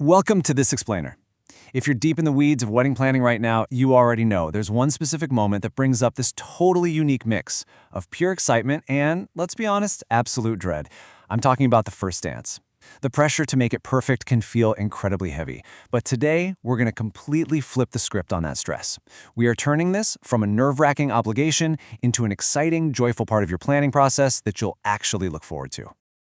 Welcome to This Explainer. If you're deep in the weeds of wedding planning right now, you already know there's one specific moment that brings up this totally unique mix of pure excitement and, let's be honest, absolute dread. I'm talking about the first dance. The pressure to make it perfect can feel incredibly heavy, but today we're going to completely flip the script on that stress. We are turning this from a nerve-wracking obligation into an exciting, joyful part of your planning process that you'll actually look forward to.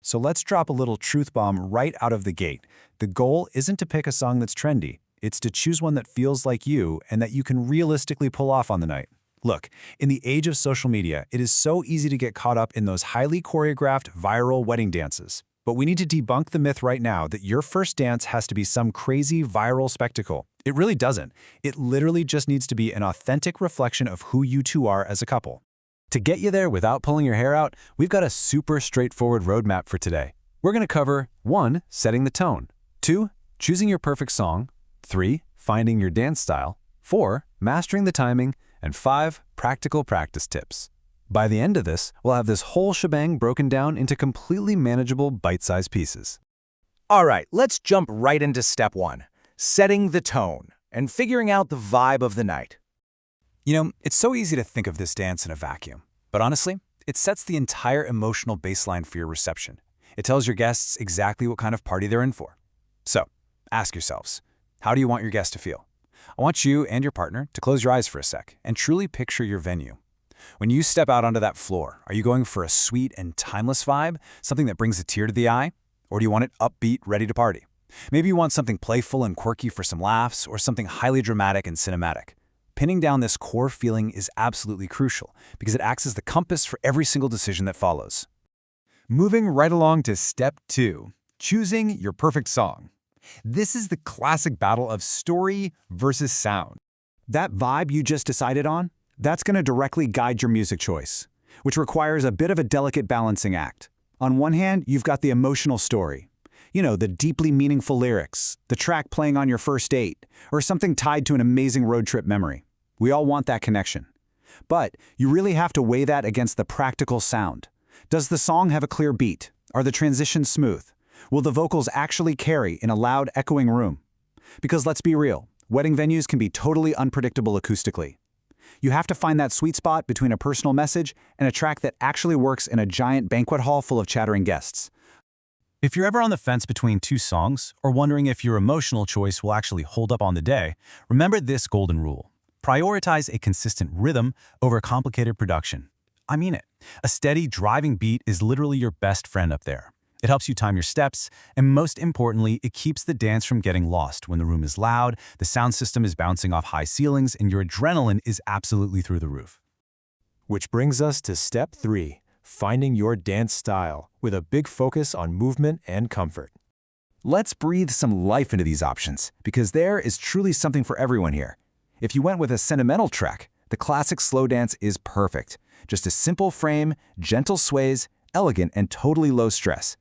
So let's drop a little truth bomb right out of the gate. The goal isn't to pick a song that's trendy. It's to choose one that feels like you and that you can realistically pull off on the night. Look, in the age of social media, it is so easy to get caught up in those highly choreographed viral wedding dances. But we need to debunk the myth right now that your first dance has to be some crazy viral spectacle. It really doesn't. It literally just needs to be an authentic reflection of who you two are as a couple. To get you there without pulling your hair out, we've got a super straightforward roadmap for today. We're going to cover 1. Setting the tone, 2. Choosing your perfect song, 3. Finding your dance style, 4. Mastering the timing, and 5. Practical practice tips. By the end of this, we'll have this whole shebang broken down into completely manageable bite-sized pieces. All right, let's jump right into step 1, setting the tone and figuring out the vibe of the night. You know, it's so easy to think of this dance in a vacuum, but honestly, it sets the entire emotional baseline for your reception. It tells your guests exactly what kind of party they're in for. So, ask yourselves, how do you want your guests to feel? I want you and your partner to close your eyes for a sec and truly picture your venue. When you step out onto that floor, are you going for a sweet and timeless vibe, something that brings a tear to the eye? Or do you want it upbeat, ready to party? Maybe you want something playful and quirky for some laughs, or something highly dramatic and cinematic. Pinning down this core feeling is absolutely crucial because it acts as the compass for every single decision that follows. Moving right along to step 2, choosing your perfect song. This is the classic battle of story versus sound. That vibe you just decided on, that's going to directly guide your music choice, which requires a bit of a delicate balancing act. On one hand, you've got the emotional story. You know, the deeply meaningful lyrics, the track playing on your first date, or something tied to an amazing road trip memory. We all want that connection. But you really have to weigh that against the practical sound. Does the song have a clear beat? Are the transitions smooth? Will the vocals actually carry in a loud, echoing room? Because let's be real, wedding venues can be totally unpredictable acoustically. You have to find that sweet spot between a personal message and a track that actually works in a giant banquet hall full of chattering guests. If you're ever on the fence between two songs, or wondering if your emotional choice will actually hold up on the day, remember this golden rule. Prioritize a consistent rhythm over complicated production. I mean it. A steady, driving beat is literally your best friend up there. It helps you time your steps, and most importantly, it keeps the dance from getting lost when the room is loud, the sound system is bouncing off high ceilings, and your adrenaline is absolutely through the roof. Which brings us to step 3, finding your dance style, with a big focus on movement and comfort. Let's breathe some life into these options, because there is truly something for everyone here. If you went with a sentimental track, the classic slow dance is perfect. Just a simple frame, gentle sways, elegant and totally low stress.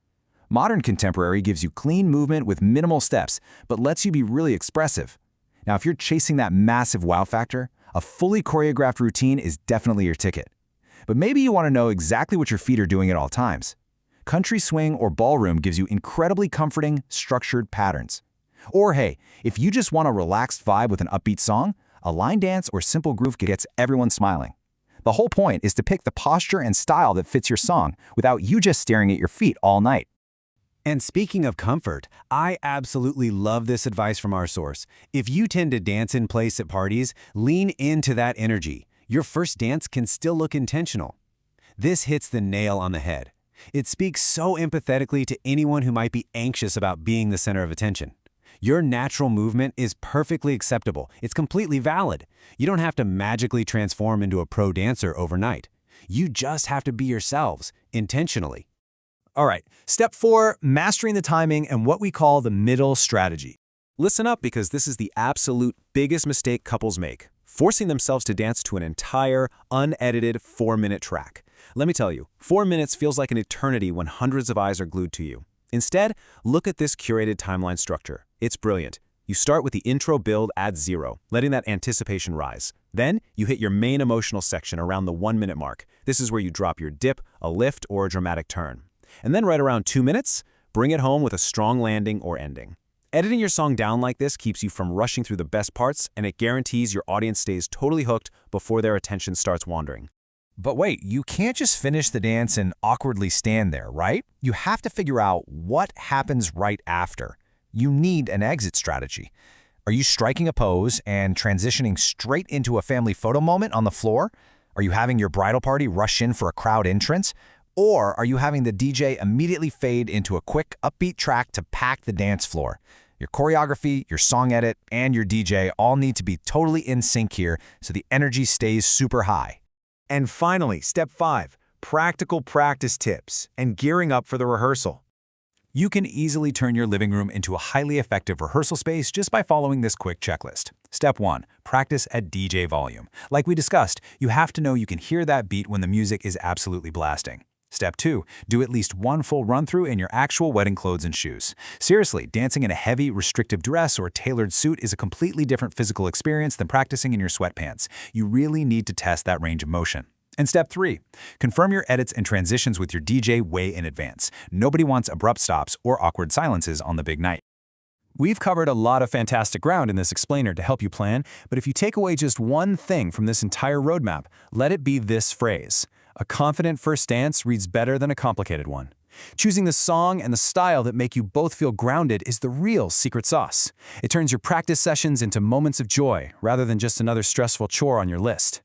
Modern contemporary gives you clean movement with minimal steps, but lets you be really expressive. Now, if you're chasing that massive wow factor, a fully choreographed routine is definitely your ticket. But maybe you want to know exactly what your feet are doing at all times. Country swing or ballroom gives you incredibly comforting, structured patterns. Or hey, if you just want a relaxed vibe with an upbeat song, a line dance or simple groove gets everyone smiling. The whole point is to pick the posture and style that fits your song without you just staring at your feet all night. And speaking of comfort, I absolutely love this advice from our source. If you tend to dance in place at parties, lean into that energy. Your first dance can still look intentional. This hits the nail on the head. It speaks so empathetically to anyone who might be anxious about being the center of attention. Your natural movement is perfectly acceptable. It's completely valid. You don't have to magically transform into a pro dancer overnight. You just have to be yourselves, intentionally. All right, step 4, mastering the timing and what we call the middle strategy. Listen up, because this is the absolute biggest mistake couples make, forcing themselves to dance to an entire, unedited 4-minute track. Let me tell you, 4 minutes feels like an eternity when hundreds of eyes are glued to you. Instead, look at this curated timeline structure. It's brilliant. You start with the intro build at 0, letting that anticipation rise. Then, you hit your main emotional section around the 1-minute mark. This is where you drop your dip, a lift, or a dramatic turn. And then right around 2 minutes, bring it home with a strong landing or ending. Editing your song down like this keeps you from rushing through the best parts, and it guarantees your audience stays totally hooked before their attention starts wandering. But wait, you can't just finish the dance and awkwardly stand there, right? You have to figure out what happens right after. You need an exit strategy. Are you striking a pose and transitioning straight into a family photo moment on the floor? Are you having your bridal party rush in for a crowd entrance? Or are you having the DJ immediately fade into a quick, upbeat track to pack the dance floor? Your choreography, your song edit, and your DJ all need to be totally in sync here so the energy stays super high. And finally, step 5, practical practice tips and gearing up for the rehearsal. You can easily turn your living room into a highly effective rehearsal space just by following this quick checklist. Step 1. Practice at DJ volume. Like we discussed, you have to know you can hear that beat when the music is absolutely blasting. Step 2. Do at least one full run-through in your actual wedding clothes and shoes. Seriously, dancing in a heavy, restrictive dress or tailored suit is a completely different physical experience than practicing in your sweatpants. You really need to test that range of motion. And step 3. Confirm your edits and transitions with your DJ way in advance. Nobody wants abrupt stops or awkward silences on the big night. We've covered a lot of fantastic ground in this explainer to help you plan, but if you take away just one thing from this entire roadmap, let it be this phrase: a confident first dance reads better than a complicated one. Choosing the song and the style that make you both feel grounded is the real secret sauce. It turns your practice sessions into moments of joy rather than just another stressful chore on your list.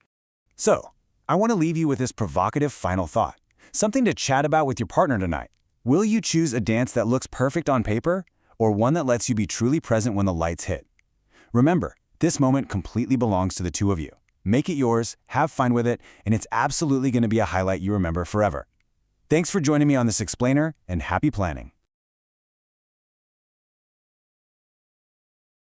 So, I want to leave you with this provocative final thought. Something to chat about with your partner tonight. Will you choose a dance that looks perfect on paper, or one that lets you be truly present when the lights hit? Remember, this moment completely belongs to the two of you. Make it yours, have fun with it, and it's absolutely going to be a highlight you remember forever. Thanks for joining me on this explainer, and happy planning.